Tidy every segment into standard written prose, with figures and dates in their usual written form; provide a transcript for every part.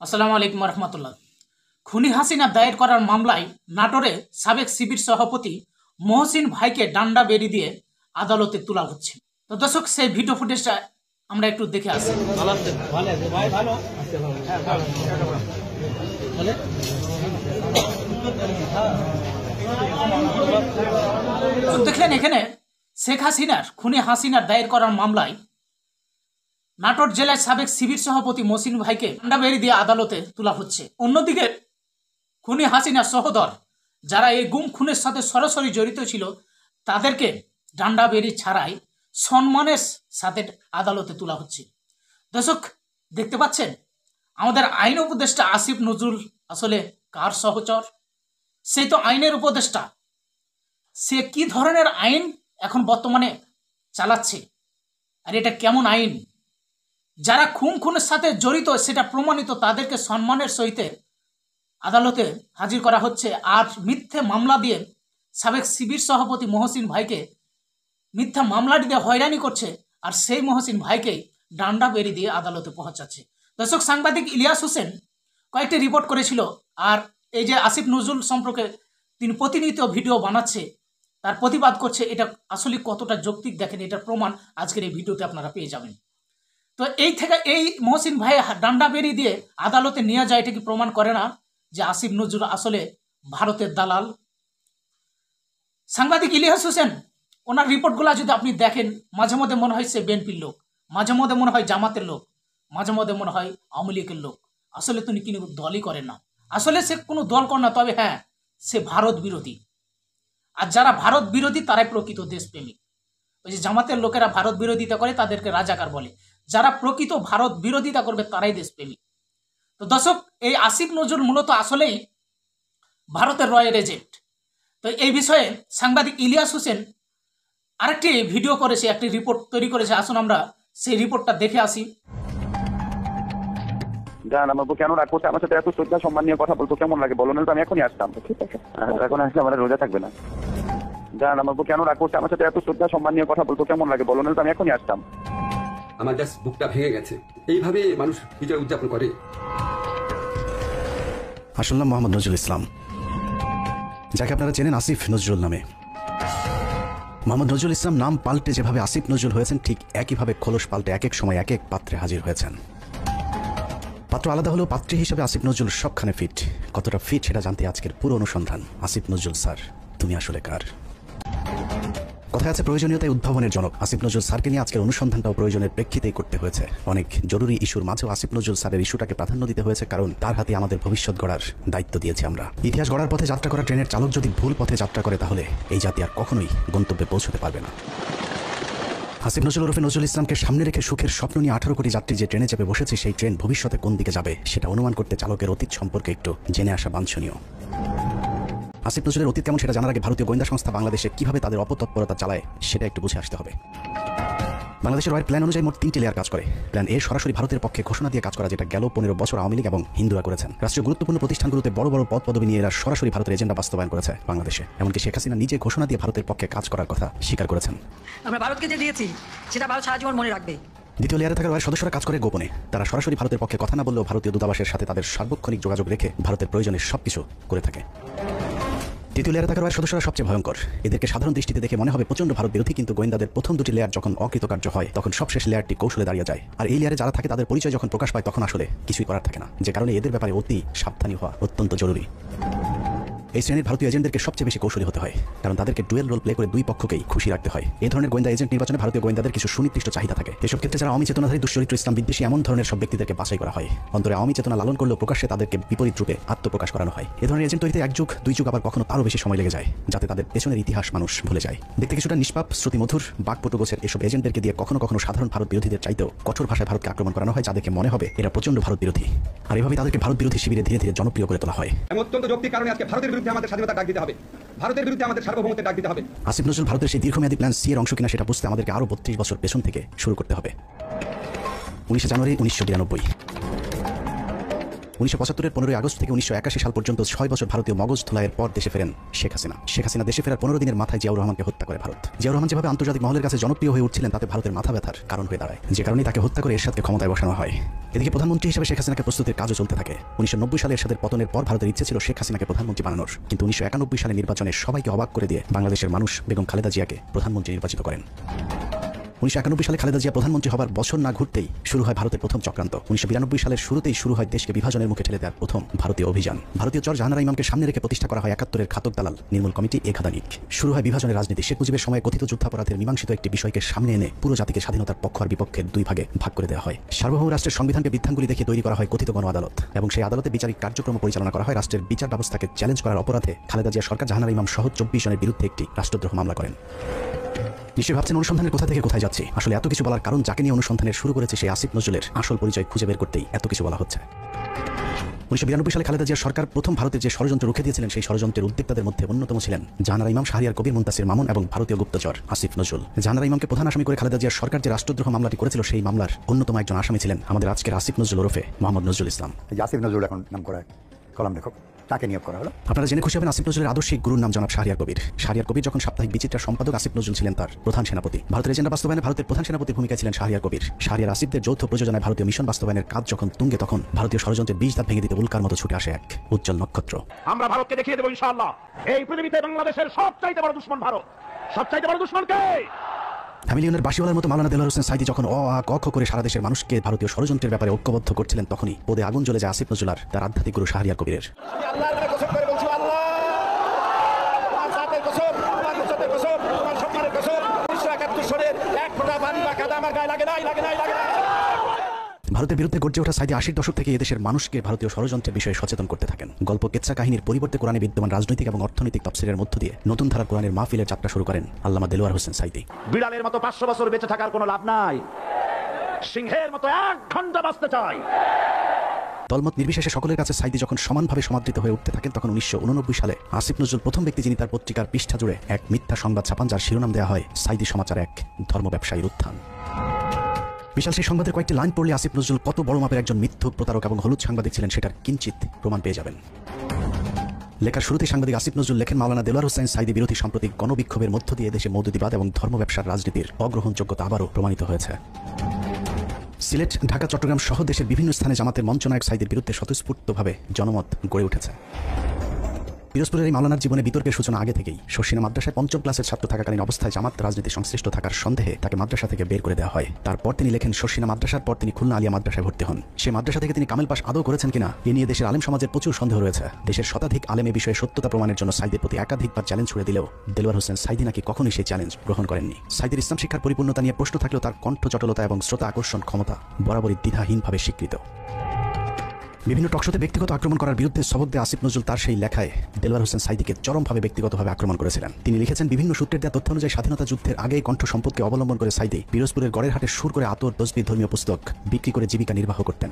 আসসালামু আলাইকুম রহমতুল্লাহ। খুনি হাসিনা দায়ের করার মামলায় নাটোরে সাবেক শিবির সভাপতি মহসিন ভাইকে ডান্ডা বেরি দিয়ে আদালতে তোলা হচ্ছে। তো দর্শক, সেই ভিডিও ফুটেজটা আমরা একটু দেখে আসি। দেখলেন এখানে শেখ হাসিনার খুনি হাসিনার দায়ের করার মামলায় নাটোর জেলার সাবেক শিবির সভাপতি মহসিন ভাইকে ডান্ডা বেরি দিয়ে আদালতে তোলা হচ্ছে। অন্যদিকে খুনি হাসিনার সহোদর যারা এই গুম খুনের সাথে সরাসরি জড়িত ছিল তাদেরকে ডান্ডা বেরি ছাড়াই সম্মানের সাথে আদালতে তোলা হচ্ছে। দর্শক, দেখতে পাচ্ছেন আমাদের আইন উপদেষ্টা আসিফ নজরুল আসলে কার সহচর? সেই তো আইনের উপদেষ্টা। সে কি ধরনের আইন এখন বর্তমানে চালাচ্ছে, আর এটা কেমন আইন? যারা খুনের সাথে জড়িত সেটা প্রমাণিত, তাদেরকে সম্মানের সহিত আদালতে হাজির করা হচ্ছে। আর মিথ্যে মামলা দিয়ে সাবেক শিবির সভাপতি মহসিন ভাইকে মিথ্যা মামলা দিয়ে হয়রানি করছে, আর সেই মহসিন ভাইকেই ডান্ডা বেরি দিয়ে আদালতে পৌঁছাচ্ছে। দর্শক, সাংবাদিক ইলিয়াস হোসেন কয়েকটি রিপোর্ট করেছিল, আর এই যে আসিফ নজরুল সম্পর্কে তিনি প্রতিনিয়ত ভিডিও বানাচ্ছে, তার প্রতিবাদ করছে, এটা আসলে কতটা যৌক্তিক দেখেন, এটার প্রমাণ আজকের এই ভিডিওতে আপনারা পেয়ে যাবেন। তো এই থেকে এই মহসিন ভাই ডান্ডা বেরি দিয়ে আদালতে নিয়ে যায়, এটা কি প্রমাণ করে না যে আসিফ নজরুল আসলে ভারতের দালাল? সাংবাদিক ইলিয়াস হোসেন ওনার রিপোর্টগুলো যদি আপনি দেখেন, মাঝে মধ্যে মনে হয় সে বিএনপির লোক, মাঝে মধ্যে মনে হয় জামাতের লোক, মাঝে মধ্যে মনে হয় আওয়ামী লীগের লোক। আসলে তিনি কোনো দলই করেন না, আসলে সে কোনো দল করে না। তবে হ্যাঁ, সে ভারত বিরোধী, আর যারা ভারত বিরোধী তারাই প্রকৃত দেশপ্রেমিক। ওই যে জামাতের লোকেরা ভারত বিরোধিতা করে তাদেরকে রাজাকার বলে, যারা প্রকৃত ভারত বিরোধিতা করবে তারাই দেশপ্রেমিক। তো দর্শক, এই আসিফ নজরুল মূলত আসলেই ভারতের রয়্যাল এজেন্ট। তো এই বিষয়ে সাংবাদিক ইলিয়াস হোসেন আরেকটি ভিডিও করেছে, একটি রিপোর্ট তৈরি করেছে। আসুন আমরা সেই রিপোর্টটা দেখে আসি। জান, আমার কেন রাগ করছে? আমার সাথে এত শ্রদ্ধা সম্মান নিয়ে কথা বলতো কেমন লাগে বলো না? তো আমি এখনই আসতাম। ঠিক আছে, এখন আসলে আমার রোজা থাকবে না। জান, আমার কেন রাগ করছে? আমার সাথে এত শ্রদ্ধা সম্মান নিয়ে কথা বলতো কেমন লাগে বলো না? তো আমি এখনই আসতাম। আমার জাস্ট বুকটা ভেঙে গেছে। এইভাবে মানুষ বিজয় উদযাপন করে? আসল নাম মোহাম্মদ নজরুল ইসলাম, যাকে আপনারা চেনেন আসিফ নজরুল নামে। মোহাম্মদ নজরুল ইসলাম নাম পাল্টে যেভাবে আসিফ নজরুল হয়েছেন, ঠিক একইভাবে খোলস পাল্টে এক এক সময় এক এক পাত্রে হাজির হয়েছেন। পাত্র আলাদা হলেও পাত্রী হিসেবে আসিফ নজরুল সবখানে ফিট। কতটা ফিট সেটা জানতে আজকের পুরো অনুসন্ধান। আসিফ নজরুল স্যার, তুমি আসলে কার? কথায় আছে প্রয়োজনীয়তায় উদ্ভাবনের জনক। আসিফ নজরুল স্যারকে নিয়ে আজকের অনুসন্ধানটাও প্রয়োজনের প্রেক্ষিতেই করতে হয়েছে। অনেক জরুরি ইস্যুর মাঝেও আসিফ নজরুল স্যারের ইস্যুটাকে প্রাধান্য দিতে হয়েছে, কারণ তার হাতে আমাদের ভবিষ্যৎ গড়ার দায়িত্ব দিয়েছি আমরা। ইতিহাস গড়ার পথে যাত্রা করা ট্রেনের চালক যদি ভুল পথে যাত্রা করে, তাহলে এই জাতি আর কখনোই গন্তব্যে পৌঁছতে পারবে না। আসিফ নজরুল ওরফে নজরুল ইসলামকে সামনে রেখে সুখের স্বপ্ন নিয়ে 18 কোটি যাত্রী যে ট্রেনে চেপে বসেছে, সেই ট্রেন ভবিষ্যতে কোন দিকে যাবে সেটা অনুমান করতে চালকের অতীত সম্পর্কে একটু জেনে আসা বাঞ্ছনীয়। আসিফ নজরুলের অতীত কেমন সেটা জানার আগে ভারতীয় গোয়েন্দা সংস্থা বাংলাদেশে কিভাবে তাদের অপতৎপরতা চালায় সেটা একটু বুঝে আসতে হবে। বাংলাদেশের রয়ের প্ল্যান অনুযায়ী মোট 3টি লেয়ার কাজ করে। প্ল্যান এ সরাসরি ভারতের পক্ষে ঘোষণা দিয়ে কাজ করা, যেটা গেল 15 বছর আওয়ামী লীগ এবং হিন্দুরা করেছেন। রাষ্ট্রীয় গুরুত্বপূর্ণ প্রতিষ্ঠানগুলোতে বড় বড় পদ পদবি নিয়ে এরা সরাসরি ভারতের এজেন্ডা বাস্তবায়ন করেছে বাংলাদেশে। এমনকি শেখ হাসিনা নিজে ঘোষণা দিয়ে ভারতের পক্ষে কাজ করার কথা স্বীকার করেছেন। আমরা ভারতকে যে দিয়েছি সেটা ভারত সারা জীবন মনে রাখবে। দ্বিতীয় লেয়ারে থাকা রয়ের সদস্যরা কাজ করে গোপনে। তারা সরাসরি ভারতের পক্ষে কথা না বললেও ভারতীয় দূতাবাসের সাথে তাদের সার্বক্ষণিক যোগাযোগ রেখে ভারতের প্রয়োজনে সবকিছু করে থাকে। তৃতীয় লেয়ারে থাকা রয়ের সদস্যরা সবচেয়ে ভয়ঙ্কর। এদেরকে সাধারণ দৃষ্টিতে দেখে মনে হবে প্রচন্ড ভারত বিরোধী, কিন্তু গোয়েন্দাদের প্রথম দুটি লেয়ার যখন অকৃতকার্য হয়, তখন সবশেষ লেয়ারটি কৌশলে দাঁড়িয়ে যায়। আর এই লেয়ারে যারা থাকে তাদের পরিচয় যখন প্রকাশ পায়, তখন আসলে কিছুই করার থাকে না। যে কারণে এদের ব্যাপারে অতি সাবধানী হওয়া অত্যন্ত জরুরি। এই শ্রেণীর ভারতীয় এজেন্টদেরকে সবচেয়ে বেশি কৌশলী হতে হয়, কারণ তাদেরকে ডুয়েল রোল প্লে করে দুই পক্ষকেই খুশি রাখতে হয়। এই ধরনের গোয়েন্দা এজেন্ট নির্বাচনে ভারতীয় গোয়েন্দাদের কিছু সুনির্দিষ্ট চাহিদা থাকে। এসব ক্ষেত্রে যারা আওয়ামী চেতনাধারী, দুশ্চরিত্র, ইসলাম বিদ্বেষী এমন ধরনের সব ব্যক্তিদেরকে বাছাই করা হয়। অন্তরে আওয়ামী চেতনা লালন করলেও প্রকাশ্যে তাদেরকে বিপরীত রূপে আত্মপ্রকাশ করানো হয়। এই ধরনের এজেন্ট তৈরিতে 1 যুগ 2 যুগ, আবার কখনো তারও বেশি সময় লেগে যায়, যাতে তাদের পেছনের ইতিহাস মানুষ ভুলে যায়। দেখতে কিছুটা নিষ্পাপ, শ্রুতিমধুর, বাকপটুগোছের এসব এজেন্টদেরকে দিয়ে কখনো কখনো সাধারণ ভারত বিরোধীদের চাইতেও কঠোর ভাষায় ভারতকে আক্রমণ করানো হয়, যাদেরকে মনে হবে এরা প্রচন্ড ভারত বিরোধী। আর এভাবে তাদেরকে ভারত বিরোধী শিবিরে ধীরে ধীরে জনপ্রিয় করে তোলা হয়। অত্যন্ত যৌক্তিক কারণে আজকে ভারতের বিরুদ্ধে আমাদের স্বাধীনতা ডাক দিতে হবে, ভারতের বিরুদ্ধে আমাদের সার্বভৌমত্বের ডাক দিতে হবে। আসিফ নজরুল ভারতের সেই দীর্ঘমেয়াদী প্ল্যান সি এর অংশ কিনা সেটা বুঝতে আমাদেরকে আরো 32 বছর পেছন থেকে শুরু করতে হবে। 19 জানুয়ারি 1992 1975-এর 15 আগস্ট থেকে 1981 সাল পর্যন্ত 6 বছর ভারতীয় মগজ ধোলাইয়ের পর দেশে ফেরেন শেখ হাসিনা। শেখ হাসিনা দেশে ফেরার 15 দিনের মাথায় জিয়াউর রহমানকে হত্যা করে ভারত। জিয়াউর রহমান যেভাবে আন্তর্জাতিক মহলের কাছে জনপ্রিয় হয়ে উঠছিলেন তাতে ভারতের মাথা ব্যথার কারণ হয়ে দাঁড়ায়, যে কারণে তাকে হত্যা করে এরশাদকে ক্ষমতায় বসানো হয়। এদিকে প্রধানমন্ত্রী হিসেবে শেখ হাসিনাকে প্রস্তুতির কাজও চলতে থাকে। 1990 সালে এরশাদের পতনের পর ভারতের ইচ্ছে ছিল শেখ হাসিনাকে প্রধানমন্ত্রী বানানোর, কিন্তু 1991 সালে নির্বাচনে সবাইকে অবাক করে দিয়ে বাংলাদেশের মানুষ বেগম খালেদা জিয়াকে প্রধানমন্ত্রী নির্বাচিত করেন। 1991 সালে খালেদা জিয়া প্রধানমন্ত্রী হবার বছর না ঘুরতেই শুরু হয় ভারতের প্রথম চক্রান্ত। 1992 সালের শুরুতেই শুরু হয় দেশকে বিভাজনের মুখে ঠেলে দেওয়ার প্রথম ভারতীয় অভিযান। ভারতীয় চর জাহানারা ইমামকে সামনে রেখে প্রতিষ্ঠা করা হয় 71-এর ঘাতক দালাল নির্মূল কমিটি একাধানিক। শুরু হয় বিভাজনের রাজনীতি। শেখ মুজিবের সময় কথিত যুদ্ধাপরাধের মীমাংসিত একটি বিষয়কে সামনে এনে পুরো জাতিকে স্বাধীনতার পক্ষ আর বিপক্ষের দুই ভাগে ভাগ করে দেওয়া হয়। সার্বভৌম রাষ্ট্রের সংবিধানকে বৃদ্ধাঙ্গুলি দেখিয়ে তৈরি করা হয় কথিত গণ আদালত, এবং সেই আদালতে বিচারিক কার্যক্রম পরিচালনা করা হয়। রাষ্ট্রের বিচার ব্যবস্থাকে চ্যালেঞ্জ করার অপরাধে খালেদা জিয়া সরকার জাহানারা ইমাম সহ 24 জনের বিরুদ্ধে একটি রাষ্ট্রদ্রোহ মামলা করেন। নিশ্চয়ই ভাবছেন অনুসন্ধানের কোথা থেকে কোথায় যাচ্ছে। আসলে এত কিছু বলার কারণ যাকে নিয়ে অনুসন্ধানের শুরু করেছে সেই আসিফ নজরুলের আসল পরিচয় খুঁজে বের করতেই এত কিছু বলা হচ্ছে। 1992 সালে খালেদা জিয়ার সরকার প্রথম ভারতের যে ষড়যন্ত্র রুখে দিয়েছিলেন সেই ষড়যন্ত্রের উদ্যোক্তাদের মধ্যে অন্যতম ছিলেন জাহানারা ইমাম, শাহরিয়ার কবির, মুনতাসির মামুন এবং ভারতীয় গুপ্তচর আসিফ নজরুল। জাহানারা ইমামকে প্রধান আসামি করে খালেদা জিয়ার সরকার যে রাষ্ট্রদ্রোহ মামলাটি করেছিল সেই মামলার অন্যতম একজন আসামি ছিলেন আমাদের আজকের আসিফ নজরুল ওরফে মোহাম্মদ নজরুল ইসলাম। আসিফ নজরুল এখন নাম করা কলাম লেখক, তাকে নিয়োগ করা হলো। আপনারা জেনে খুশি হবেন আসিফ নজরুলের আদর্শিক গুরুর নাম জনাব শাহরিয়ার কবির। শাহরিয়ার কবির যখন সাপ্তাহিক বিচিত্রার সম্পাদক, আসিফ নজরুল ছিলেন তার প্রধান সেনাপতি। ভারতের এজেন্ডা বাস্তবায়নে ভারতের প্রধান সেনাপতির ভূমিকায় ছিলেন শাহরিয়ার কবির। শাহরিয়ার আসিফদের যৌথ প্রযোজনায় ভারতীয় মিশন বাস্তবায়নের কাজ যখন তুঙ্গে, তখন ভারতীয় ষড়যন্ত্রের বীজ দাঁত ভেঙে দিতে উল্কার মতো ছুটে আসে এক উজ্জ্বল নক্ষত্র। আমরা ভারতকে দেখিয়ে দেবো ইনশাআল্লাহ এই পৃথিবীতে বাংলাদেশের সবচাইতে বড় দুশমন ভারত। সবচাইতে বড় দুশমন কে? ফ্যামিলিয়নের বাসিওয়ালার মতো মাওলানা দেলোয়ার হোসেন সাইদি যখন অ আ ক খ করে সারা দেশের মানুষকে ভারতীয় ষড়যন্ত্রের ব্যাপারে ঐক্যবদ্ধ করছিলেন, তখনই পদে আগুন জ্বলে যায় আসিফ নজরুল আর তার আধ্যাত্মিক গুরু শাহরিয়ার কবিরের। আল্লাহর নামে কসম করে বলছি, আল্লাহ তোমার জাতের কসম, তোমার ইজ্জতের কসম, তোমার সম্মানের কসম, 1971 সালের এক ফোঁটা পানি বা কাদা আমার গায়ে লাগে নাই। ভারতের বিরুদ্ধে গর্জে ওঠা সাইদি 80 দশক থেকে এদেশের মানুষকে ভারতীয় ষড়যন্ত্রের বিষয়ে সচেতন করতে থাকেন। গল্প কেচ্ছা কাহিনীর পরিবর্তে কোরআনে বিদ্যমান রাজনৈতিক এবং অর্থনৈতিক তাফসীরের মধ্য দিয়ে নতুন ধারার কোরআনের মাহফিলের যাত্রা শুরু করেন আল্লামা দেলোয়ার হোসেন সাইদি। বিড়ালের মতো 500 বছর বেঁচে থাকার কোনো লাভ নাই, সিংহের মতো 1 ঘন্টা বাঁচতে চাই। দলমত নির্বিশেষে সকলের কাছে সাইদি যখন সমানভাবে সমাদৃত হয়ে উঠতে থাকেন, তখন 1989 সালে আসিফ নজরুল প্রথম ব্যক্তি যিনি তার পত্রিকার পৃষ্ঠা জুড়ে এক মিথ্যা সংবাদ ছাপান, যার শিরোনাম দেওয়া হয় সাইদি সমাচার এক ধর্ম ব্যবসায়ীর উত্থান। বিশাল সেই সংবাদের কয়েকটি লাইন পড়লে আসিফ নজরুল কত বড় মাপের একজন মিথ্যুক, প্রতারক এবং হলুদ সাংবাদিক ছিলেন সেটার কিঞ্চিত প্রমাণ পেয়ে যাবেন। লেখার শুরুতেই সাংবাদিক আসিফ নজরুল লেখেন, মাওলানা দেলোয়ার হোসেন সাইদি বিরোধী সাম্প্রতিক গণবিক্ষোভের মধ্য দিয়ে দেশে মৌদুদিবাদ এবং ধর্ম ব্যবসার রাজনীতির অগ্রহণযোগ্যতা আবারও প্রমাণিত হয়েছে। সিলেট, ঢাকা, চট্টগ্রাম সহ দেশের বিভিন্ন স্থানে জামাতের মঞ্চনায়ক সাইদির বিরুদ্ধে স্বতঃস্ফূর্তভাবে জনমত গড়ে উঠেছে। পিরোজপুরের এই মাওলানার জীবনে বিতর্কের সূচনা আগে থেকেই। শর্ষিনা মাদ্রাসায় 5ম ক্লাসের ছাত্র থাকাকালীন অবস্থায় জামাত রাজনীতি সংশ্লিষ্ট থাকার সন্দেহে তাকে মাদ্রাসা থেকে বের করে দেওয়া হয়। তারপর তিনি লেখেন, শর্ষিনা মাদ্রাসার পর তিনি খুলনা আলিয়া মাদ্রাসায় ভর্তি হন। সেই মাদ্রাসা থেকে তিনি কামেল পাস আদৌ করেছেন কিনা এ নিয়ে দেশের আলেম সমাজের প্রচুর সন্দেহ রয়েছে। দেশের শতাধিক আলেম এ বিষয়ে সত্যতা প্রমাণের জন্য সাইদির প্রতি একাধিকবার চ্যালেঞ্জ ছুড়ে দিলেও দেলোয়ার হোসেন সাইদি নাকি কখনোই সেই চ্যালেঞ্জ গ্রহণ করেননি। সাইদির ইসলাম শিক্ষার পরিপূর্ণতা নিয়ে প্রশ্ন থাকলেও তার কণ্ঠ চটলতা এবং শ্রোতা আকর্ষণ ক্ষমতা বরাবরই দ্বিধাহীনভাবে স্বীকৃত। বিভিন্ন টকশোতে ব্যক্তিগত আক্রমণ করার বিরুদ্ধে শপথ দিয়ে আসিফ নজরুল তার সেই লেখায় দেলোয়ার হোসেন সাইদিকে চরমভাবে ব্যক্তিগতভাবে আক্রমণ করেছিলেন। তিনি লিখেছেন, বিভিন্ন সূত্রের দেওয়া তথ্য অনুযায়ী স্বাধীনতা যুদ্ধের আগেই কণ্ঠ সম্পদকে অবলম্বন করে সাইদি পিরোজপুরের গড়ের হাটে সুর করে আতর তসবিহ ধর্মীয় পুস্তক বিক্রি করে জীবিকা নির্বাহ করতেন।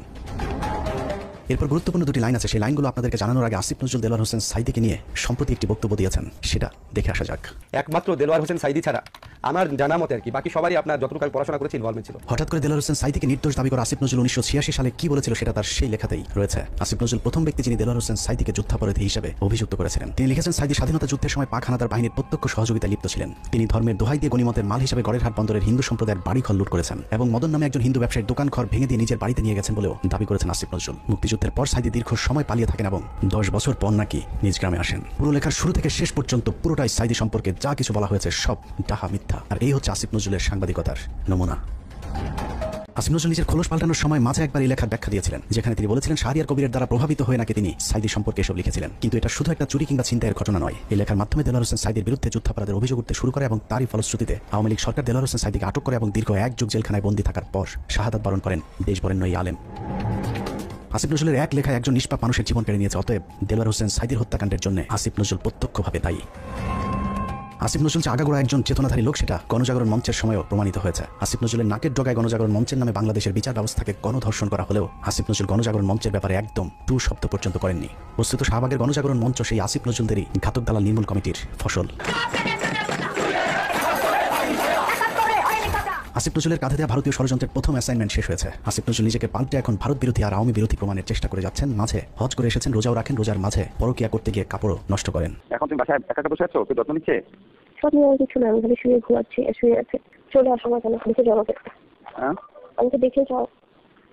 এরপর গুরুত্বপূর্ণ দুটি লাইন আছে, সেই লাইনগুলো আপনাদেরকে জানানোর আগে আসিফ নজরুল দেলোয়ার হোসেন সাইদিকে নিয়ে সম্প্রতি একটি বক্তব্য দিয়েছেন, সেটা দেখে আসা যাক। একমাত্র দেলোয়ার হোসেন সাইদি ছাড়া আমার জানা মতে আর কি বাকি সবারই আপনার যতটুকু পড়াশোনা করেছি ইনভলভমেন্ট ছিল। হঠাৎ করে দেলোয়ার হোসেন সাইদিকে নির্দোষ দাবি করে আসিফ নজরুল 1986 সালে কি বলেছিল সেটা তার সেই লেখাতেই রয়েছে। আসিফ নজরুল প্রথম ব্যক্তি যিনি দেলোয়ার হোসেন সাইদিকে যুদ্ধাপরাধী হিসেবে অভিযুক্ত করেছিলেন। তিনি লিখেছেন, সাইদি স্বাধীনতা যুদ্ধের সময় পাক হানাদার বাহিনীর প্রত্যক্ষ সহযোগিতায় লিপ্ত ছিলেন। তিনি ধর্মের দোহাই দিয়ে গনিমতের মাল হিসেবে গড়ের হাট বন্দরের হিন্দু সম্প্রদায়ের বাড়িঘর লুট করেছেন এবং মদন নামে একজন হিন্দু ব্যবসায়ীর দোকান ঘর ভেঙে দিয়ে নিজের বাড়িতে নিয়ে গেছেন বলেও দাবি করেছেন আসিফ নজরুল। মুক্তিযুদ্ধের পর সাইদি দীর্ঘ সময় পালিয়ে থাকেন এবং 10 বছর পর নাকি নিজ গ্রামে আসেন। পুরো লেখার শুরু থেকে শেষ পর্যন্ত পুরোটাই সাইদি সম্পর্কে যা কিছু বলা হয়েছে সব ডাহা মিথ্যা। আর এই হচ্ছে আসিফ নজরুলের সাংবাদিকতার নমুনা। আসিফ নজরুল নিজের খোলস পাল্টানোর সময় মাঝে একবার এই লেখার ব্যাখ্যা দিয়েছিলেন, যেখানে তিনি বলেছিলেন শাহরিয়ার কবিরের দ্বারা প্রভাবিত হয়ে নাকি তিনি সাইদি সম্পর্কে এসব লিখেছিলেন। কিন্তু এটা শুধু একটা চুরি কিংবা ছিনতাইয়ের ঘটনা নয়। এই লেখার মাধ্যমে দেলোয়ার হোসেন সাইদির বিরুদ্ধে যুদ্ধাপরাধের অভিযোগ উঠতে শুরু করে এবং তারই ফলশ্রুতিতে আওয়ামী লীগ সরকার দেলোয়ার হোসেন সাইদিকে আটক করে এবং দীর্ঘ 1 যুগ জেলখানায় বন্দী থাকার পর শাহাদাত বরণ করেন দেশ বরেণ্য এই আলেম। আসিফ নজরুলের এক লেখায় একজন নিষ্পাপ মানুষের জীবন কেড়ে নিয়েছে। অতএব দেলোয়ার হোসেন সাইদির হত্যাকাণ্ডের জন্য আসিফ নজরুল প্রত্যক্ষভাবে দায়ী। আসিফ নজরুল যে আগাগোড়া একজন চেতনাধারী লোক সেটা গণজাগরণ মঞ্চের সময়ও প্রমাণিত হয়েছে। আসিফ নজরুলের নাকের ডগায় গণজাগরণ মঞ্চের নামে বাংলাদেশের বিচার ব্যবস্থাকে গণধর্ষণ করা হলেও আসিফ নজরুল গণজাগরণ মঞ্চের ব্যাপারে একদম টু শব্দ পর্যন্ত করেননি। বস্তুত শাহবাগের গণজাগরণ মঞ্চ সেই আসিফ নজরুলদেরই ঘাতক দালাল নির্মূল কমিটির ফসল। আসিফ নজরুলের কাঁধে দেওয়া ভারতীয় ষড়যন্ত্রের প্রথম অ্যাসাইনমেন্ট শেষ হয়েছে। আসিফ নজরুল নিজেকে পাল্টে এখন ভারত বিরোধী আর আওয়ামী বিরোধী প্রমাণের চেষ্টা করে যাচ্ছেন। মাঝে হজ করে এসেছেন, রোজাও রাখেন, রোজার মাঝে পরকিয়া করতে গিয়ে কাপড়ও নষ্ট করেন। এখন তুমি বাসায় একা একা বসে আছো, তোর যত্ন নিচ্ছে? স্বপ্ন কিছু না, আমি খালি শুয়ে ঘুমাচ্ছি, শুয়ে আছে। চলে আসো না কেন, দেখে যাও আমাকে। হ্যাঁ আমি তো দেখে যাও।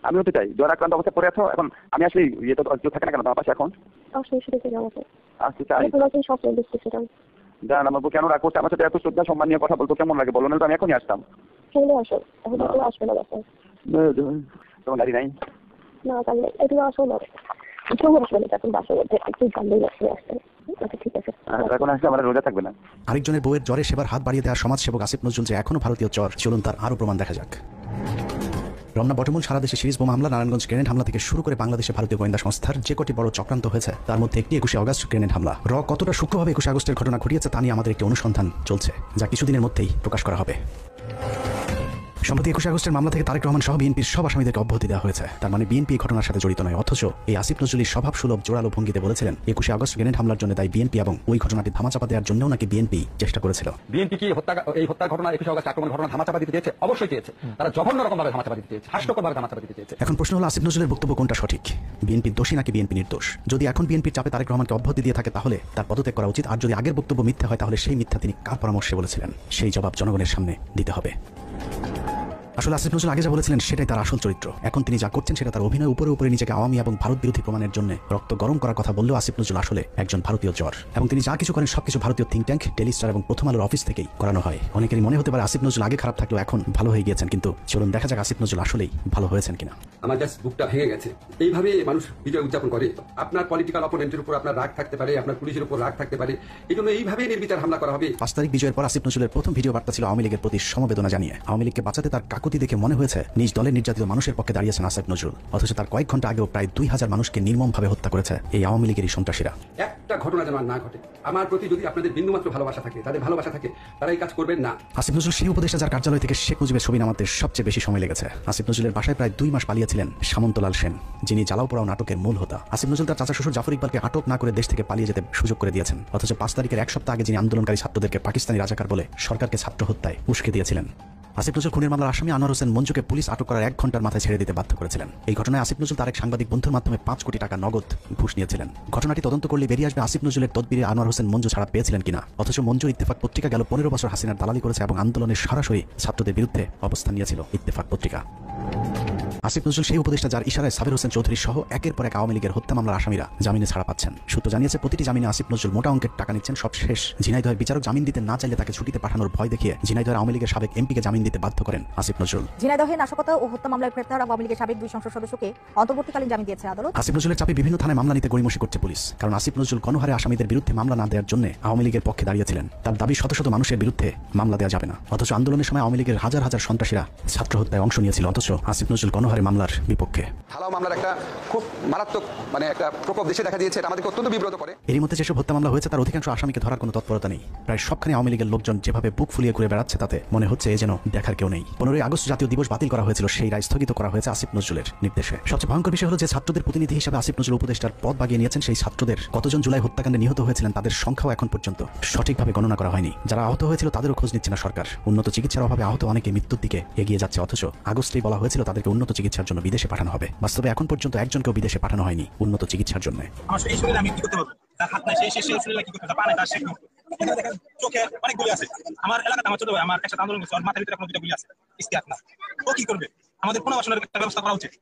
আমিও তো চাই। জ্বর আক্রান্ত অবস্থায় পড়ে আছো, এখন আমি আসলে ইয়ে তো থাকে না কেন তোমার পাশে? এখন আসলে এসে দেখে যাও আমাকে। আসতে চাই। তোমাকে স্বপ্ন দেখতেছিলাম। জান আমার কেন রাগ করছে? আমার সাথে এত শ্রদ্ধা সম্মান নিয়ে কথা বলতো কেমন লাগে বলো না? তো আমি এখনই আসতাম। চলে আসো, এখন তো আসবে না বাসায়। তোমার গাড়ি নাই? না তাহলে এগুলো আসো না, কেউ আসবে না এখন বাসার মধ্যে, একটু জানলেই আসবে আসতে। আচ্ছা ঠিক আছে, এখন আসলে আমার রোজা থাকবে না। আরেকজনের বউয়ের জ্বরে সেবার হাত বাড়িয়ে দেওয়া সমাজসেবক আসিফ নজরুল যে এখনো ভারতীয় চর, চলুন তার আরও প্রমাণ দেখা যাক। রমনা বটমূল সারা দেশে সিরিজ বোমা হামলা, নারায়ণগঞ্জ গ্রেনেড হামলা থেকে শুরু করে বাংলাদেশে ভারতীয় গোয়েন্দা সংস্থার যে কটি বড় চক্রান্ত হয়েছে তার মধ্যে একটি 21শে আগস্ট গ্রেনেড হামলা। কতটা সূক্ষ্মভাবে 21শে আগস্টের ঘটনা ঘটিয়েছে তা নিয়ে আমাদের একটি অনুসন্ধান চলছে, যা কিছুদিনের মধ্যেই প্রকাশ করা হবে। সম্প্রতি 21শে আগস্টের মামলা থেকে তারেক রহমান সহ বিএনপির সব আসামিদেরকে অব্যাহতি দেওয়া হয়েছে। তার মানে বিএনপি ঘটনার সাথে জড়িত নয়। অথচ এই আসিফ নজরুল স্বভাব সুলভ জোরালো ভঙ্গিতে বলেছিলেন 21শে আগস্ট গ্রেনেড হামলার জন্য দায়ী বিএনপি এবং ওই ঘটনাটি ধামাচাপা দেওয়ার জন্যও নাকি বিএনপি চেষ্টা করেছিল। বিএনপি কি এই হত্যার ঘটনা 21শে আগস্ট আক্রমণ ঘটনা ধামাচাপা দিতে চেয়েছে? অবশ্যই চেয়েছে। তারা জঘন্য রকম ভাবে ধামাচাপা দিতে চেয়েছে, হাস্যকরভাবে ধামাচাপা দিতে চেয়েছে। এখন প্রশ্ন হলো আসিফ নজরুলের বক্তব্য কোনটা সঠিক? বিএনপি দোষী নাকি বিএনপি নির্দোষ? যদি এখন বিএনপির চাপে তারেক রহমানকে অব্যাহতি দিয়ে থাকে তাহলে তার পদত্যাগ করা উচিত। আর যদি আগের বক্তব্য মিথ্যা হয় তাহলে সেই মিথ্যা তিনি কার পরামর্শে বলেছিলেন সেই জবাব জনগণের সামনে দিতে হবে। আসলে আসিফ নজরুল আগে যা বলেছিলেন সেটাই তার আসল চরিত্র। এখন তিনি যা করছেন সেটা তার অভিনয়। উপরে উপরে নিজেকে আওয়ামী এবং ভারত বিরোধী প্রমাণের জন্য রক্ত গরম করার কথা বললেও আসিফ নজরুল আসলে একজন ভারতীয় জ্বর, এবং তিনি যা কিছু করেন সবকিছু ভারতীয় থিঙ্ক ট্যাঙ্ক, ডেইলি স্টার এবং প্রথম আলোর অফিস থেকেই করানো হয়। অনেকেরই মনে হতে পারে আসিফ নজরুল আগে খারাপ থাকলেও এখন ভালো হয়ে গিয়েছেন, কিন্তু চলুন দেখা যাক আসিফ নজরুল আসলেই ভালো হয়েছেন কিনা। আমার জাস্ট বুকটা ভেঙে গেছে। এইভাবে মানুষ বিজয় উদযাপন করে। আপনার পলিটিক্যাল অপোনেন্টের উপর আপনার রাগ থাকতে পারে, আপনার পুলিশের উপর রাগ থাকতে পারে, এই জন্য এইভাবে নির্বিচার হামলা করা হবে। 5 তারিখ বিজয়ের পর আসিফ নজরুলের প্রথম ভিডিও বার্তা ছিল আওয়ামী লীগের প্রতি সমবেদনা জানিয়ে। আওয়ামী লীগকে বাঁচাতে তার কাকুতি দেখে মনে হয়েছে নিজ দলের নির্যাতিত মানুষের পক্ষে দাঁড়িয়েছেন আসিফ নজরুল। অথচ তার কয়েক ঘন্টা আগেও প্রায় 2000 মানুষকে নির্মমভাবে হত্যা করেছে এই আওয়ামী লীগেরই সন্ত্রাসীরা। একটা ঘটনা যেন আর না ঘটে। আমার প্রতি যদি আপনাদের বিন্দুমাত্র ভালোবাসা থাকে, তাদের ভালোবাসা থাকে, তারা এই কাজ করবেন না। আসিফ নজরুল সেই উপদেষ্টা যার কার্যালয় থেকে শেখ মুজিবের ছবি নামাতে সবচেয়ে বেশি সময় লেগেছে। আসিফ নজরুলের বাসায় প্রায় 2 মাস পালিয়েছিলেন সামন্তলাল সেন, যিনি জ্বালাও পোড়াও নাটকের মূল হোতা। আসিফ নজরুল তার চাচা শ্বশুর জাফর ইকবালকে আটক না করে দেশ থেকে পালিয়ে যেতে সুযোগ করে দিয়েছেন। অথচ 5 তারিখের এক সপ্তাহ আগে যিনি আন্দোলনকারী ছাত্রদেরকে পাকিস্তানি রাজাকার বলে সরকারকে ছাত্র হত্যায় উস্কে দিয়েছিলেন। আসিফ নজরুল খুনের মামলার আসামি আনোয়ার হোসেন মঞ্জুকে পুলিশ আটক করার 1 ঘন্টার মাথায় ছেড়ে দিতে বাধ্য করেছিলেন। এই ঘটনায় আসিফ নজরুল তার এক সাংবাদিক বন্ধুর মাধ্যমে 5 কোটি টাকা নগদ ঘুষ নিয়েছিলেন। ঘটনাটি তদন্ত করলে বেরিয়ে আসবে আসিফ নজরুলের তদবিরে আনোয়ার হোসেন মঞ্জু ছাড়া পেয়েছিলেন কিনা। অথচ মঞ্জুর ইত্তেফাক পত্রিকা গেল 15 বছর হাসিনার দালালি করেছে এবং আন্দোলনের সরাসরি ছাত্রদের বিরুদ্ধে অবস্থান নিয়েছিল ইত্তেফাক পত্রিকা। আসিফ নজরুল সেই উপদেষ্টা যার ইশারায় সাবির হোসেন চৌধুরী সহ একের পর এক আওয়ামী লীগের হত্যা মামলার আসামিরা জামিনে ছাড়া পাচ্ছেন। সূত্র জানিয়েছে প্রতিটি জামিনে আসিফ নজরুল মোটা অঙ্কের টাকা নিচ্ছেন। সব শেষ ঝিনাইদহের বিচারক জামিন দিতে না চাইলে তাকে ছুটিতে পাঠানোর ভয় দেখিয়ে ঝিনাইদহের আওয়ামী লীগের সাবেক এমপিকে জামিন দিতে বাধ্য করেন আসিফ নজরুল। ঝিনাইদহে নাশকতা ও হত্যা মামলায় গ্রেপ্তার আওয়ামী লীগের সাবেক 2 সংসদ সদস্যকে অন্তর্বর্তীকালীন জামিন দিয়েছে আদালত। আসিফ নজরুলের চাপে বিভিন্ন থানায় মামলা নিতে গড়িমসি করছে পুলিশ, কারণ আসিফ নজরুল গণহারে আসামিদের বিরুদ্ধে মামলা না দেওয়ার জন্য আওয়ামী লীগের পক্ষে দাঁড়িয়েছিলেন। তার দাবি শত শত মানুষের বিরুদ্ধে মামলা দেওয়া যাবে না। অথচ আন্দোলনের সময় আওয়ামী লীগের হাজার হাজার সন্ত্রাসীরা ছাত্র হত্যায় অংশ নিয়েছিল। অথচ আসিফ নজরুল গণহারে মামলার বিপক্ষে। ঢালাও মামলার একটা খুব মারাত্মক একটা প্রকোপ দেশে দেখা দিয়েছে। এটা আমাদেরকে অত্যন্ত বিব্রত করে। এরই মধ্যে যেসব হত্যা মামলা হয়েছে তার অধিকাংশ আসামিকে ধরার কোনো তৎপরতা নেই। প্রায় সবখানে আওয়ামী লীগের লোকজন যেভাবে বুক ফুলিয়ে ঘুরে বেড়াচ্ছে তাতে মনে হচ্ছে এ যেন দেখার কেউ নেই। 15ই আগস্ট জাতীয় দিবস বাতিল করা হয়েছিল, সেই রায় স্থগিত করা হয়েছে আসিফ নজরুলের নির্দেশে। সবচেয়ে ভয়ঙ্কর বিষয় হলো যে ছাত্রদের প্রতিনিধি হিসেবে আসিফ নজরুল উপদেষ্টার পদ বাগিয়ে নিয়েছেন। সেই ছাত্রদের কতজন জুলাই হত্যাকাণ্ডে নিহত হয়েছিলেন তাদের সংখ্যাও এখন পর্যন্ত সঠিকভাবে গণনা করা হয়নি। যারা আহত হয়েছিল তাদেরও খোঁজ নিচ্ছে না সরকার। উন্নত চিকিৎসার অভাবে আহত অনেকে মৃত্যুর দিকে এগিয়ে যাচ্ছে। অথচ আগস্টেই বলা হয়েছিল তাদেরকে উন্নত চিকিৎসার জন্য বিদেশে পাঠানো হবে। বাস্তবে এখন পর্যন্ত একজনকেও বিদেশে পাঠানো হয়নি উন্নত চিকিৎসার জন্য। আমি কি করতে পারবো? তার হাত নাই, সেই শরীরে কি করতে পারে? পানে তার শেখ এখানে দেখেন চোখে অনেক গুলি আছে। আমার এলাকাতে আমার ছোট ভাই আমার একসাথে আন্দোলন করছে, ওর মাথার ভিতরে এখন 2টা গুলি আছে। ইস্তিয়াক না, ও কি করবে? আমাদের পুনর্বাসনের একটা ব্যবস্থা করা উচিত।